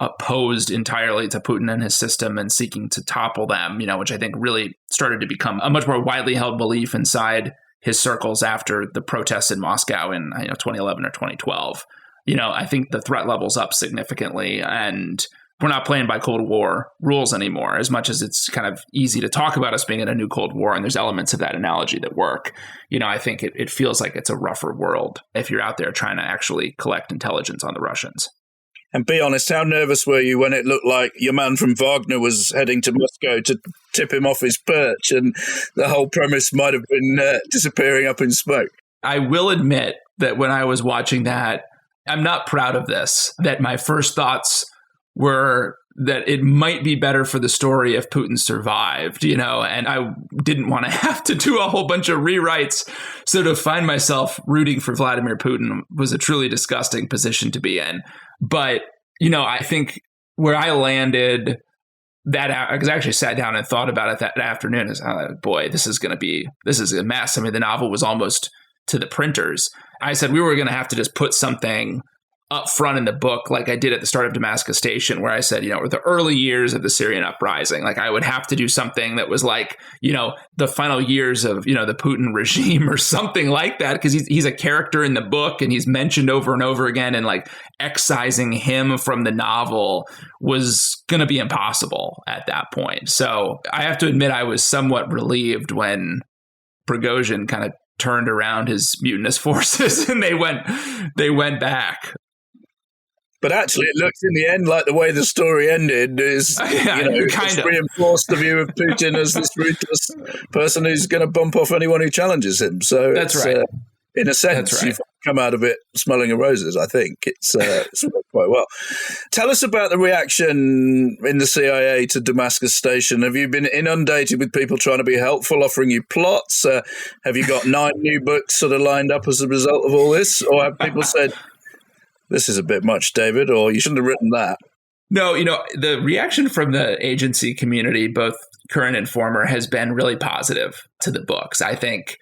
opposed entirely to Putin and his system and seeking to topple them, which I think really started to become a much more widely held belief inside his circles after the protests in Moscow in 2011 or 2012. I think the threat level's up significantly, and we're not playing by Cold War rules anymore, as much as it's kind of easy to talk about us being in a new Cold War, and there's elements of that analogy that work. I think it feels like it's a rougher world if you're out there trying to actually collect intelligence on the Russians. And be honest, how nervous were you when it looked like your man from Wagner was heading to Moscow to tip him off his perch, and the whole premise might have been disappearing up in smoke? I will admit that when I was watching that, I'm not proud of this, that my first thoughts were that it might be better for the story if Putin survived, and I didn't want to have to do a whole bunch of rewrites. So to find myself rooting for Vladimir Putin was a truly disgusting position to be in. But, I think where I landed because I actually sat down and thought about it that afternoon is, boy, this is a mess. I mean, the novel was almost to the printers. I said we were going to have to just put something up front in the book, like I did at the start of Damascus Station, where I said, the early years of the Syrian uprising, like I would have to do something that was like, the final years of, the Putin regime or something like that, because he's a character in the book and he's mentioned over and over again, and like excising him from the novel was going to be impossible at that point. So I have to admit, I was somewhat relieved when Prigozhin kind of turned around his mutinous forces and they went back. But actually, it looks in the end like the way the story ended is, just reinforced the view of Putin as this ruthless person who's going to bump off anyone who challenges him. So that's right. In a sense, you've come out of it smelling of roses, I think. It's worked quite well. Tell us about the reaction in the CIA to Damascus Station. Have you been inundated with people trying to be helpful, offering you plots? Have you got 9 new books sort of lined up as a result of all this? Or have people said, this is a bit much, David, or you shouldn't have written that? No, the reaction from the agency community, both current and former, has been really positive to the books. I think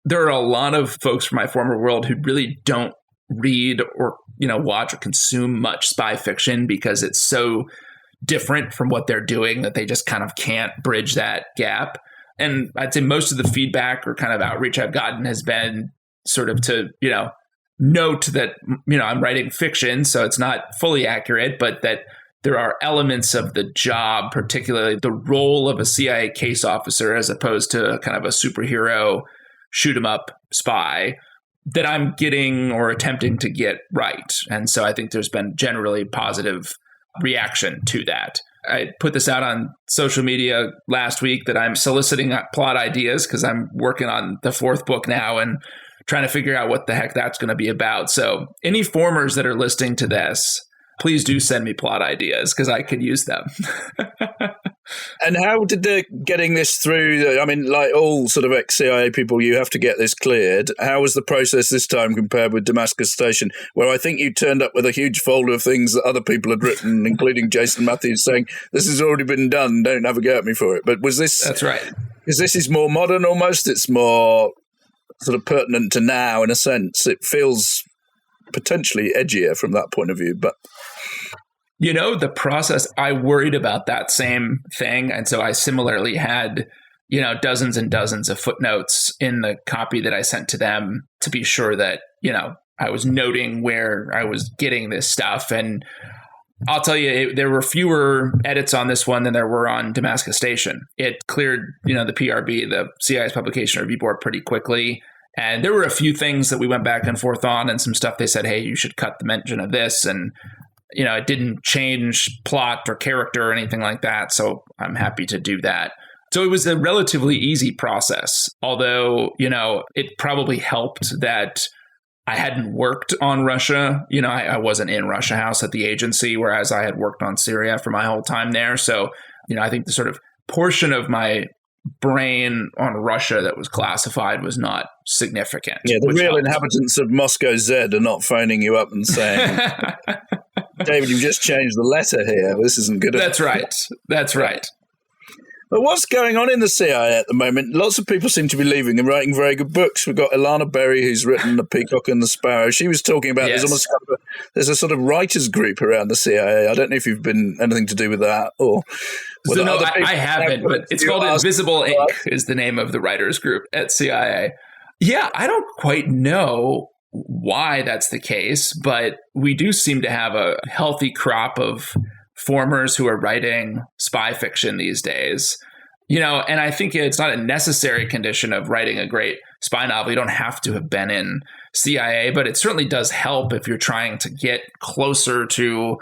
there are a lot of folks from my former world who really don't read or, watch or consume much spy fiction because it's so different from what they're doing that they just kind of can't bridge that gap. And I'd say most of the feedback or kind of outreach I've gotten has been sort of to, note that, I'm writing fiction, so it's not fully accurate, but that there are elements of the job, particularly the role of a CIA case officer as opposed to kind of a superhero shoot 'em up spy, that I'm getting or attempting to get right. And so I think there's been generally positive reaction to that. I put this out on social media last week that I'm soliciting plot ideas because I'm working on the 4th book now and trying to figure out what the heck that's going to be about. So any formers that are listening to this, please do send me plot ideas because I could use them. And how did the getting this through? I mean, like all sort of ex-CIA people, you have to get this cleared. How was the process this time compared with Damascus Station, where I think you turned up with a huge folder of things that other people had written, including Jason Matthews, saying, this has already been done, don't have a go at me for it. But was this... That's right. Because this is more modern almost, it's more sort of pertinent to now in a sense. It feels potentially edgier from that point of view, but... The process, I worried about that same thing. And so I similarly had, dozens and dozens of footnotes in the copy that I sent to them to be sure that, I was noting where I was getting this stuff. And I'll tell you, there were fewer edits on this one than there were on Damascus Station. It cleared, the PRB, the CIA's Publication Review Board, pretty quickly. And there were a few things that we went back and forth on and some stuff they said, hey, you should cut the mention of this. And it didn't change plot or character or anything like that. So I'm happy to do that. So it was a relatively easy process, although, it probably helped that I hadn't worked on Russia. I wasn't in Russia House at the agency, whereas I had worked on Syria for my whole time there. So, I think the sort of portion of my brain on Russia that was classified was not significant. Yeah, the real inhabitants of Moscow Z are not phoning you up and saying... David, you've just changed the letter here. This isn't good. That's right. That's right. But what's going on in the CIA at the moment? Lots of people seem to be leaving and writing very good books. We've got Ilana Berry, who's written The Peacock and the Sparrow. She was talking about there's a sort of writers group around the CIA. I don't know if you've been anything to do with that or... So no, I haven't, but it's called Invisible Ink is the name of the writers group at CIA. Yeah, I don't quite know why that's the case, but we do seem to have a healthy crop of formers who are writing spy fiction these days. And I think it's not a necessary condition of writing a great spy novel. You don't have to have been in CIA, but it certainly does help if you're trying to get closer to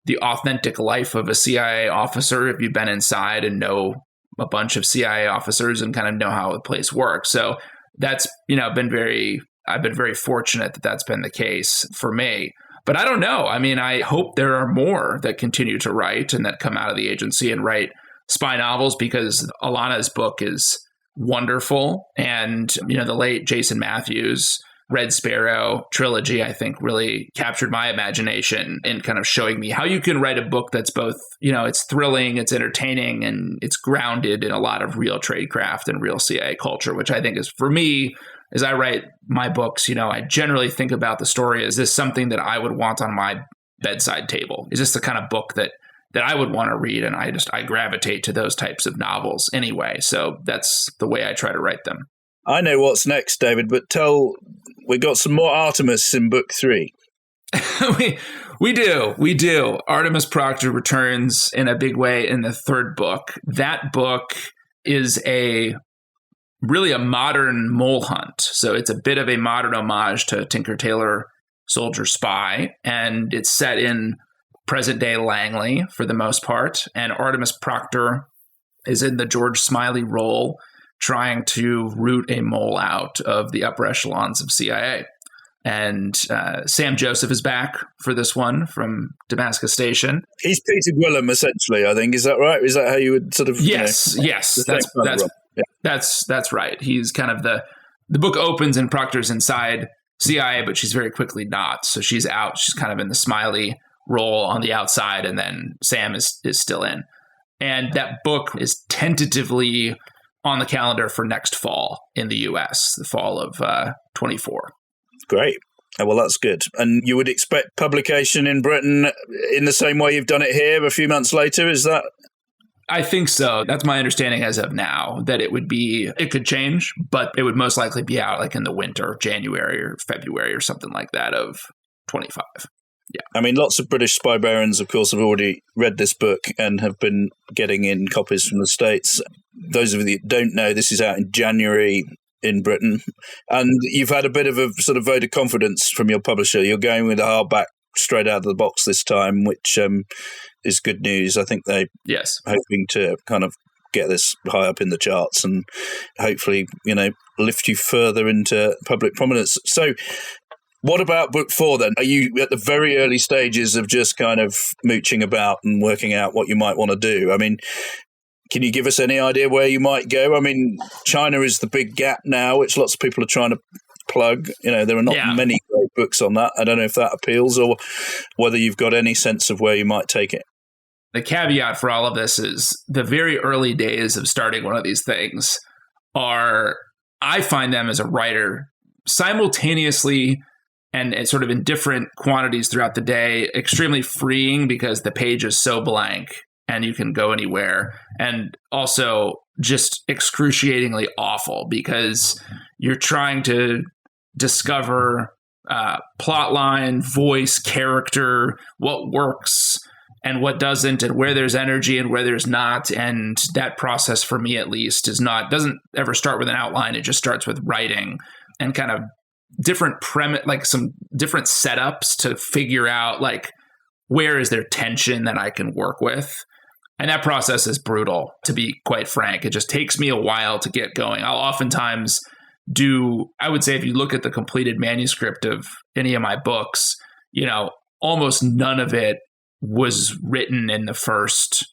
the authentic life of a CIA officer, if you've been inside and know a bunch of CIA officers and kind of know how the place works. So that's, I've been very fortunate that that's been the case for me. But I don't know. I mean, I hope there are more that continue to write and that come out of the agency and write spy novels, because Alana's book is wonderful. And, the late Jason Matthews Red Sparrow trilogy, I think, really captured my imagination in kind of showing me how you can write a book that's both, it's thrilling, it's entertaining, and it's grounded in a lot of real tradecraft and real CIA culture, which I think is, for me, as I write my books, I generally think about the story. Is this something that I would want on my bedside table? Is this the kind of book that I would want to read? And I gravitate to those types of novels anyway. So that's the way I try to write them. I know what's next, David, but we got some more Artemis in book 3. We do. Artemis Proctor returns in a big way in the 3rd book. That book is really a modern mole hunt. So it's a bit of a modern homage to Tinker Tailor Soldier Spy, and it's set in present-day Langley for the most part. And Artemis Proctor is in the George Smiley role, trying to root a mole out of the upper echelons of CIA. And Sam Joseph is back for this one from Damascus Station. He's Peter Gwilym, essentially, I think. Is that right? Is that how you would sort of... Yes. That's right. He's kind of the book opens and Proctor's inside CIA, but she's very quickly not. So she's out. She's kind of in the Smiley role on the outside, and then Sam is still in. And that book is tentatively on the calendar for next fall in the U.S., the fall of 24. Great. Well, that's good. And you would expect publication in Britain in the same way you've done it here a few months later, is that? I think so. That's my understanding as of now, that it could change, but it would most likely be out like in the winter, January or February or something like that of 25. Yeah. I mean, lots of British spy barons, of course, have already read this book and have been getting in copies from the States. Those of you that don't know, this is out in January in Britain. And you've had a bit of a sort of vote of confidence from your publisher. You're going with a hardback straight out of the box this time, which is good news. I think they're hoping to kind of get this high up in the charts and hopefully, lift you further into public prominence. So what about book 4 then? Are you at the very early stages of just kind of mooching about and working out what you might want to do? I mean, can you give us any idea where you might go? I mean, China is the big gap now, which lots of people are trying to plug. There are not many great books on that. I don't know if that appeals or whether you've got any sense of where you might take it. The caveat for all of this is the very early days of starting one of these things I find them as a writer simultaneously and sort of in different quantities throughout the day, extremely freeing because the page is so blank and you can go anywhere. And also just excruciatingly awful because you're trying to discover plot line, voice, character, what works and what doesn't, and where there's energy and where there's not. And that process, for me at least, doesn't ever start with an outline. It just starts with writing and kind of different premise, like some different setups to figure out like where is there tension that I can work with. And that process is brutal, to be quite frank. It just takes me a while to get going. I'll oftentimes I would say if you look at the completed manuscript of any of my books, almost none of it was written in the first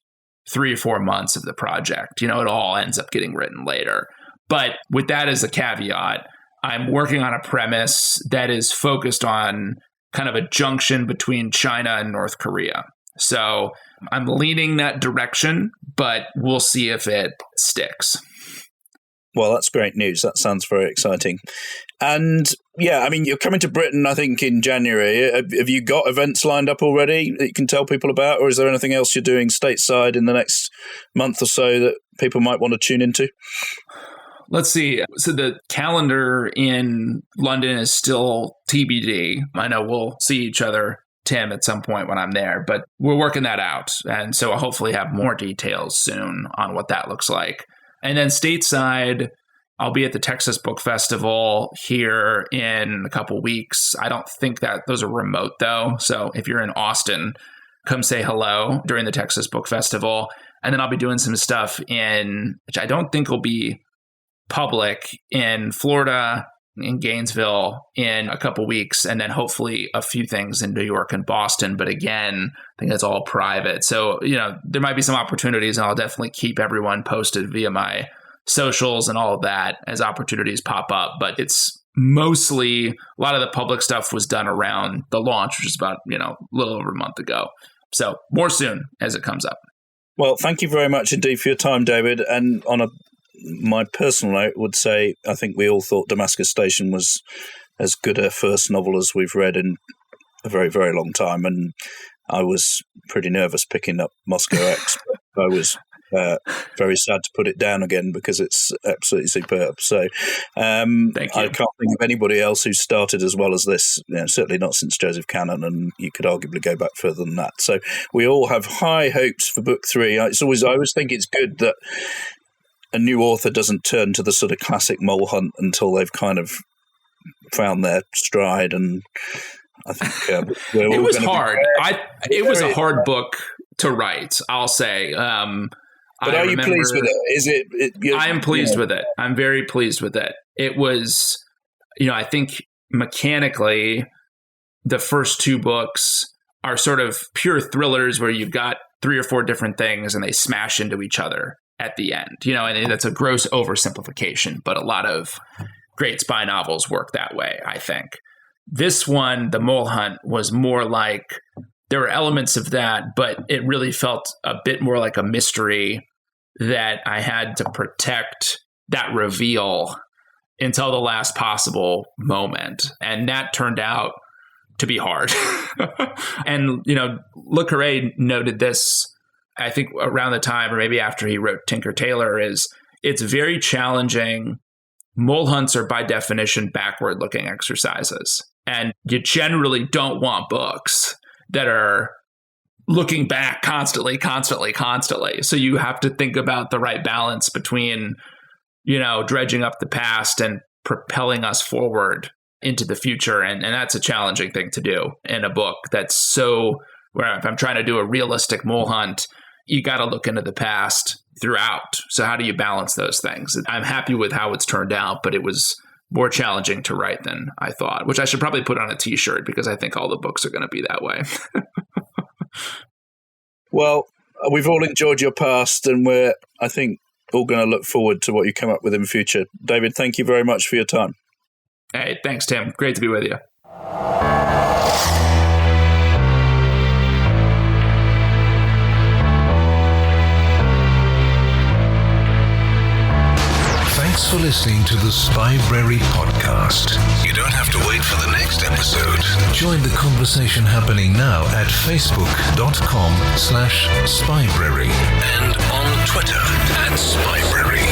3 or 4 months of the project. It all ends up getting written later. But with that as a caveat, I'm working on a premise that is focused on kind of a junction between China and North Korea. So I'm leaning that direction, but we'll see if it sticks. Well, that's great news. That sounds very exciting. And I mean, you're coming to Britain, I think, in January. Have you got events lined up already that you can tell people about? Or is there anything else you're doing stateside in the next month or so that people might want to tune into? Let's see. So the calendar in London is still TBD. I know we'll see each other, Tim, at some point when I'm there, but we're working that out. And so I'll hopefully have more details soon on what that looks like. And then stateside, I'll be at the Texas Book Festival here in a couple weeks. I don't think that those are remote, though. So if you're in Austin, come say hello during the Texas Book Festival. And then I'll be doing some stuff which I don't think will be public, in Florida, in Gainesville in a couple weeks, and then hopefully a few things in New York and Boston. But again, I think that's all private. So, there might be some opportunities, and I'll definitely keep everyone posted via my socials and all of that as opportunities pop up. But it's mostly, a lot of the public stuff was done around the launch, which is about, a little over a month ago. So more soon as it comes up. Well, thank you very much indeed for your time, David. And on a my personal note would say I think we all thought Damascus Station was as good a first novel as we've read in a very, very long time. And I was pretty nervous picking up Moscow X. I was very sad to put it down again because it's absolutely superb. So Thank you. I can't think of anybody else who's started as well as this, certainly not since Joseph Cannon, and you could arguably go back further than that. So we all have high hopes for book 3. I always think it's good that a new author doesn't turn to the sort of classic mole hunt until they've kind of found their stride, and I think it was hard. It was a hard book to write, I'll say. But are you pleased with it? I am pleased with it. I'm very pleased with it. It was, I think mechanically, the first 2 books are sort of pure thrillers where you've got 3 or 4 different things and they smash into each other at the end. And that's a gross oversimplification, but a lot of great spy novels work that way, I think. This one, The Mole Hunt, was more like there were elements of that, but it really felt a bit more like a mystery that I had to protect that reveal until the last possible moment. And that turned out to be hard. And, Le Carré noted this, I think around the time, or maybe after he wrote Tinker Tailor, is it's very challenging. Mole hunts are by definition backward-looking exercises. And you generally don't want books that are looking back constantly. So you have to think about the right balance between, dredging up the past and propelling us forward into the future. And that's a challenging thing to do in a book that's so, where if I'm trying to do a realistic mole hunt, you got to look into the past throughout. So how do you balance those things? I'm happy with how it's turned out, but it was more challenging to write than I thought, which I should probably put on a t-shirt because I think all the books are going to be that way. Well, we've all enjoyed your past, and we're, I think, all going to look forward to what you come up with in future. David, thank you very much for your time. Hey, thanks, Tim. Great to be with you. Thanks for listening to the Spybrary podcast. You don't have to wait for the next episode. Join the conversation happening now at facebook.com/Spybrary and on Twitter @Spybrary.